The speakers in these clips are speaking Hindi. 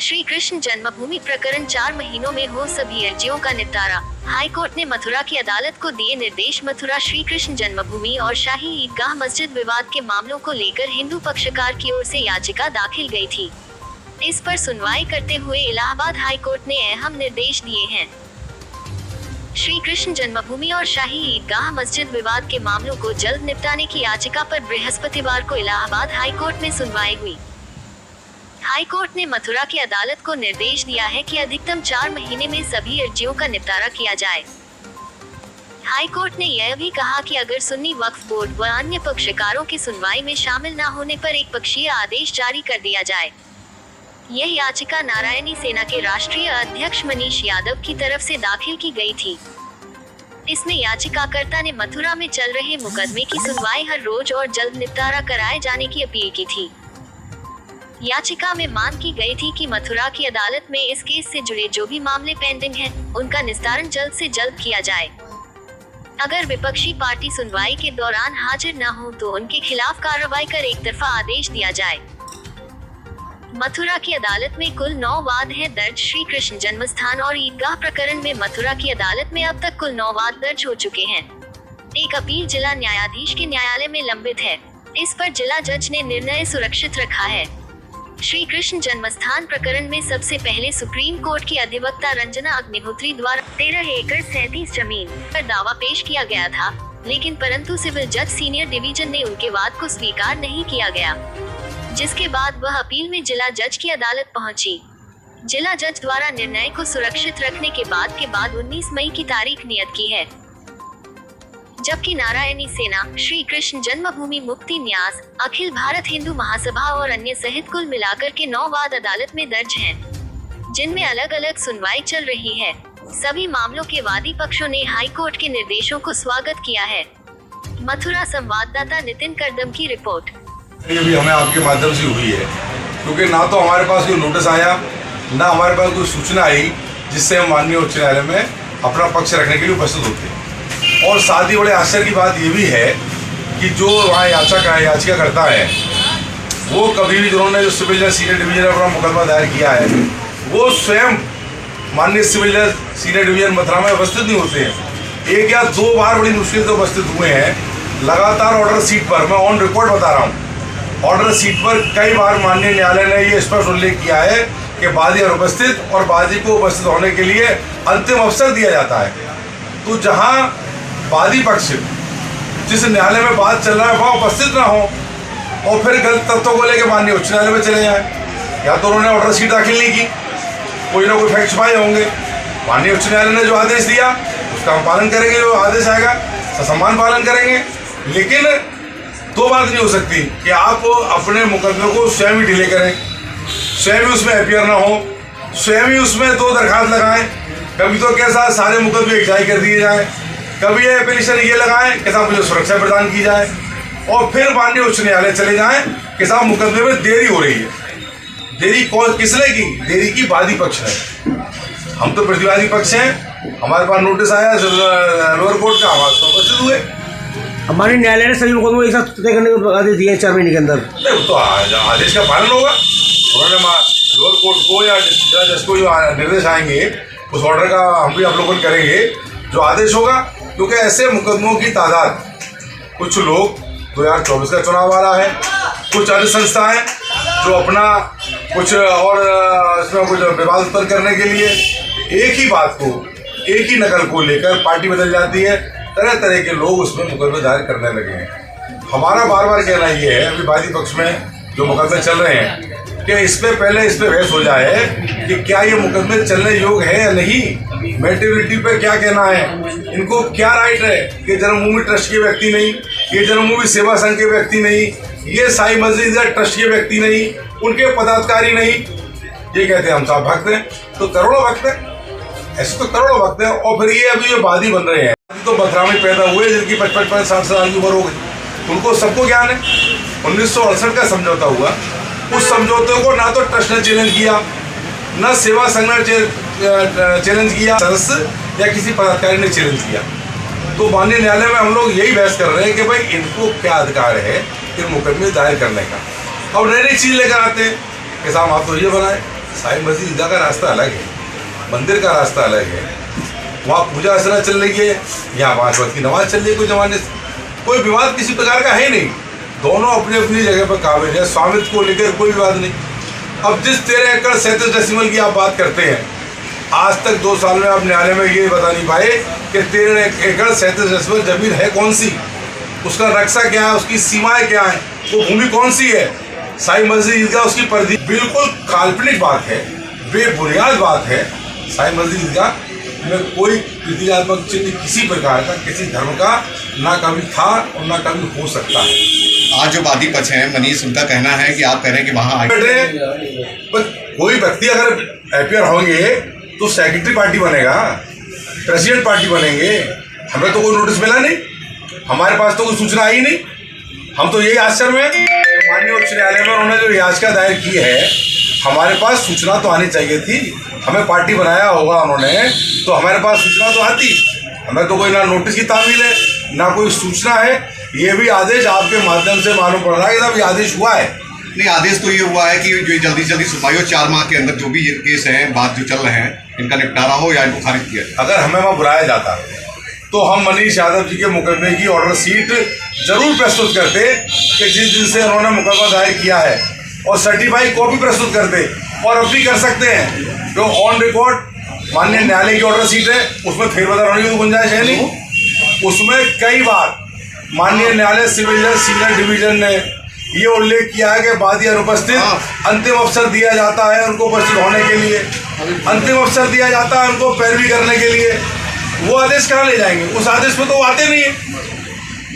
श्री कृष्ण जन्मभूमि प्रकरण 4 महीनों में हो सभी अर्जियों का निपटारा। हाईकोर्ट ने मथुरा की अदालत को दिए निर्देश। मथुरा श्री कृष्ण जन्मभूमि और शाही ईदगाह मस्जिद विवाद के मामलों को लेकर हिंदू पक्षकार की ओर से याचिका दाखिल गई थी। इस पर सुनवाई करते हुए इलाहाबाद हाईकोर्ट ने अहम निर्देश दिए हैं। श्री कृष्ण जन्मभूमि और शाही ईदगाह मस्जिद विवाद के मामलों को जल्द निपटाने की याचिका पर बृहस्पतिवार को इलाहाबाद हाईकोर्ट में सुनवाई हुई। हाईकोर्ट ने मथुरा की अदालत को निर्देश दिया है कि अधिकतम 4 महीने में सभी अर्जियों का निपटारा किया जाए। हाईकोर्ट ने यह भी कहा कि अगर सुन्नी वक्फ बोर्ड व अन्य पक्षकारों की सुनवाई में शामिल न होने पर एक पक्षीय आदेश जारी कर दिया जाए। यह याचिका नारायणी सेना के राष्ट्रीय अध्यक्ष मनीष यादव की तरफ से दाखिल की गई थी। इसमें याचिकाकर्ता ने मथुरा में चल रहे मुकदमे की सुनवाई हर रोज और जल्द निपटारा कराए जाने की अपील की थी। याचिका में मांग की गई थी कि मथुरा की अदालत में इस केस से जुड़े जो भी मामले पेंडिंग हैं, उनका निस्तारण जल्द से जल्द किया जाए। अगर विपक्षी पार्टी सुनवाई के दौरान हाजिर न हो तो उनके खिलाफ कार्रवाई कर एक तरफा आदेश दिया जाए। मथुरा की अदालत में कुल 9 वाद हैं दर्ज। श्री कृष्ण जन्मस्थान और ईदगाह प्रकरण में मथुरा की अदालत में अब तक कुल 9 वाद दर्ज हो चुके हैं। एक अपील जिला न्यायाधीश के न्यायालय में लंबित है। इस पर जिला जज ने निर्णय सुरक्षित रखा है। श्री कृष्ण जन्मस्थान प्रकरण में सबसे पहले सुप्रीम कोर्ट की अधिवक्ता रंजना अग्निहोत्री द्वारा 13 एकड़ 37 जमीन पर दावा पेश किया गया था, लेकिन परंतु सिविल जज सीनियर डिवीजन ने उनके वाद को स्वीकार नहीं किया गया, जिसके बाद वह अपील में जिला जज की अदालत पहुंची। जिला जज द्वारा निर्णय को सुरक्षित रखने के बाद 19 मई की तारीख नियत की है, जबकि नारायणी सेना, श्री कृष्ण जन्मभूमि मुक्ति न्यास, अखिल भारत हिंदू महासभा और अन्य सहित कुल मिलाकर के 9 वाद अदालत में दर्ज हैं, जिनमें अलग अलग सुनवाई चल रही है। सभी मामलों के वादी पक्षों ने हाईकोर्ट के निर्देशों को स्वागत किया है। मथुरा संवाददाता नितिन करदम की रिपोर्ट। ये भी हमें आपके माध्यम से हुई है, क्योंकि ना तो हमारे पास कोई नोटिस आया, ना हमारे पास कोई सूचना आई जिससे हम माननीय उच्च न्यायालय में अपना पक्ष रखने के लिए उपस्थित होते हैं। और साथ ही बड़े आश्चर्य की बात ये भी है कि जो वहाँ याचिका करता है, वो कभी भी जिन्होंने जो सिविल जज सीनियर डिवीजन में अपना मुकदमा दायर किया है, वो स्वयं माननीय सिविल जज सीनियर डिवीजन मथुरा में उपस्थित नहीं होते हैं। 1 या 2 बार बड़ी मुश्किल से उपस्थित हुए हैं। लगातार ऑर्डर सीट पर, मैं ऑन रिकॉर्ड बता रहा हूँ, ऑर्डर सीट पर कई बार माननीय न्यायालय ने ये स्पष्ट उल्लेख किया है कि बादी अनुपस्थित और बादी को उपस्थित होने के लिए अंतिम अवसर दिया जाता है। तो जहाँ वादी पक्ष जिस न्यायालय में बात चल रहा है वहाँ उपस्थित ना हो और फिर गलत तथ्यों को लेकर माननीय उच्च न्यायालय में चले जाए, या तो उन्होंने ऑर्डर सीट दाखिल नहीं की, कोई ना कोई फैक्ट छुपाए होंगे। माननीय उच्च न्यायालय ने जो आदेश दिया उसका हम पालन करेंगे, जो आदेश आएगा ससम्मान पालन करेंगे। लेकिन 2 बात नहीं हो सकती कि आप अपने मुकदमे को स्वयं ही डिले करें, स्वयं ही उसमें अपियर ना हो, स्वयं ही उसमें 2 दरखास्त लगाएं। कभी तो कैसा सारे मुकदमे एक जारी कर दिए जाए, कभी ये एप्लीकेशन ये लगाएं कि साहब मुझे सुरक्षा प्रदान की जाए, और फिर माननीय उच्च न्यायालय चले जाएं कि साहब मुकदमे में देरी हो रही है। देरी कौन किसने की? देरी की वादी पक्ष है। हम तो प्रतिवादी पक्ष हैं, हमारे पास नोटिस आया लोअर कोर्ट का, हम उपस्थित हुए। हमारे न्यायालय ने सभी मुकदमों एक साथ तय करने को आदेश दिए 4 महीने के अंदर। नहीं, तो आदेश का पालन होगा। उन्होंने लोअर कोर्ट को या जज को जो निर्देश आएंगे उस ऑर्डर का हम भी अवलोकन करेंगे, जो आदेश होगा। क्योंकि ऐसे मुकदमों की तादाद, कुछ लोग 2024 का चुनाव आ रहा है, कुछ अन्य संस्थाएं जो अपना कुछ और इसमें कुछ विवाद उत्पन्न करने के लिए एक ही बात को, एक ही नकल को लेकर पार्टी बदल जाती है। तरह तरह के लोग उसमें मुकदमे दायर करने लगे हैं। हमारा बार बार कहना ये है, अभी वादी पक्ष में जो मुकदमे चल रहे हैं, कि इस पे बहस हो जाए कि क्या ये मुकदमे चलने योग्य है या नहीं, मेटिविटी पे क्या कहना है, इनको क्या राइट है। ये जन्मभूमि ट्रस्ट के व्यक्ति नहीं, ये जन्मभूमि सेवा संघ के व्यक्ति नहीं, ये साई मस्जिद ट्रस्ट के व्यक्ति नहीं, उनके पदाधिकारी नहीं। ये कहते हैं हम सब भक्त हैं, तो करोड़ों भक्त हैं, ऐसे तो करोड़ों भक्त हैं। और फिर ये अभी जो वादी बन रहे हैं, तो मथुरा में पैदा हुए जिनकी 55-60 साल की उम्र हो गई, उनको सबको ज्ञान है 1968 का समझौता हुआ। उस समझौते को ना तो ट्रस्ट ने चैलेंज किया, ना सेवा संघ ने चैलेंज किया, सदस्य या किसी पदाधिकारी ने चैलेंज किया। तो माननीय न्यायालय में हम लोग यही बहस कर रहे हैं कि भाई इनको क्या अधिकार है इन मुकदमे दायर करने का। अब नई नई चीज़ लेकर आते हैं कि साहब आप तो ये बनाए, साईं मस्जिद ईदगाह का रास्ता अलग है, मंदिर का रास्ता अलग है। वहाँ पूजा अर्चना चल रही है, यहाँ 5 वक्त की नमाज चल रही है। कोई जमाने से कोई विवाद किसी प्रकार का है नहीं, दोनों अपनी अपनी जगह पर काबिल है। स्वामित्व को लेकर कोई विवाद नहीं। अब जिस 13 एकड़ 37 डेसिमल की आप बात करते हैं, आज तक 2 साल में आप न्यायालय में ये बता नहीं पाए कि 13 एकड़ 37 डेसिमल जमीन है कौन सी, उसका नक्शा क्या है, उसकी सीमाएं क्या है, वो भूमि कौन सी है। साईं मस्जिद ईदगाह उसकी परिधि बिल्कुल काल्पनिक बात है, बेबुनियाद बात है। साईं मस्जिद ईदगाह में कोई प्रतीकात्मक चिन्ह किसी प्रकार का किसी धर्म का ना कभी था और ना कभी हो सकता है। आज जो वादी पक्ष हैं मनीष, उनका कहना है कि आप कह रहे हैं कि वहाँ कोई व्यक्ति अगर एपीआर होंगे तो सेक्रेटरी पार्टी बनेगा, प्रेसिडेंट पार्टी बनेंगे। हमें तो कोई नोटिस मिला नहीं, हमारे पास तो कोई सूचना आई नहीं। हम तो यही आश्चर्य में माननीय उच्च न्यायालय में उन्होंने जो याचिका दायर की है, हमारे पास सूचना तो आनी चाहिए थी। हमें पार्टी बनाया होगा उन्होंने तो हमारे पास सूचना तो आती। हमें तो कोई ना नोटिस की तामील है ना कोई सूचना है। ये भी आदेश आपके माध्यम से मालूम पड़ रहा है कि तब ये आदेश हुआ है। नहीं, आदेश तो ये हुआ है कि जो जल्दी से जल्दी सुनवाई हो, 4 माह के अंदर जो भी ये केस हैं, बात जो चल रहे हैं, इनका निपटारा हो या इनको खारिज किया जाए। अगर हमें वहाँ बुलाया जाता तो हम मनीष यादव जी के मुकदमे की ऑर्डर शीट जरूर प्रस्तुत करते कि जिस दिन से उन्होंने मुकदमा दायर किया है, और सर्टिफाइड कॉपी प्रस्तुत करते, और अब भी कर सकते हैं। जो ऑन रिकॉर्ड माननीय न्यायालय की ऑर्डर शीट है उसमें फेरबदल होने की गुंजाइश है नहीं। उसमें कई बार माननीय न्यायालय सिविल जज सीनियर डिवीजन ने ये उल्लेख किया है कि वादी अनुपस्थित अंतिम अवसर दिया जाता है उनको उपस्थित होने के लिए, अंतिम अवसर दिया जाता है उनको पैरवी करने के लिए। वो आदेश कहाँ ले जाएंगे? उस आदेश में तो वो आते नहीं है।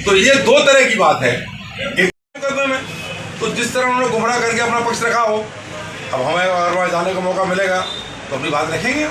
तो ये 2 तरह की बात है। एक मुकदमे में तो जिस तरह उन्होंने गुमराह करके अपना पक्ष रखा हो, अब हमें अगर वहाँ जाने का मौका मिलेगा तो अपनी बात रखेंगे।